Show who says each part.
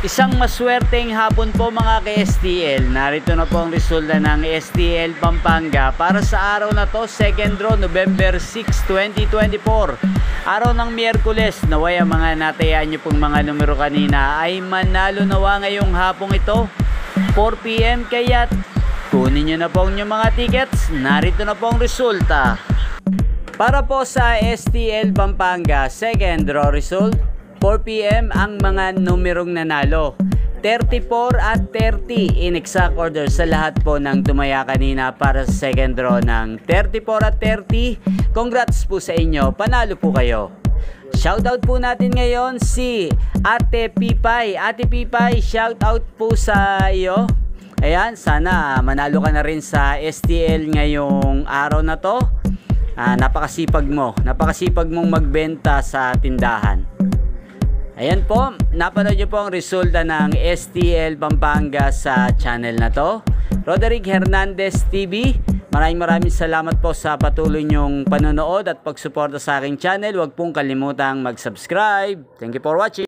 Speaker 1: Isang maswerteng hapon po mga ka-STL. Narito na po ang resulta ng STL Pampanga para sa araw na to, second draw, November 6, 2024. Araw ng Miyerkules. Naway ang mga natayaan nyo pong mga numero kanina ay manalo nawa ngayong hapong ito, 4 PM. Kaya kunin nyo na po ang inyong mga tickets. Narito na po ang resulta. Para po sa STL Pampanga, second draw result, 4 PM ang mga numerong nanalo. 34 at 30 in exact order sa lahat po ng tumaya kanina para sa second draw ng 34 at 30. Congrats po sa inyo, panalo po kayo. Shoutout po natin ngayon si Ate Pipay. Ate Pipay, shoutout po sa iyo. Ayan, sana manalo ka na rin sa STL ngayong araw na to. Napakasipag mong magbenta sa tindahan. Ayan po, napanood nyo po ang resulta ng STL Pampanga sa channel na to, Roderick Hernandez TV. Maraming salamat po sa patuloy nyong panonood at pagsuporta sa aking channel. Huwag pong kalimutang mag-subscribe. Thank you for watching.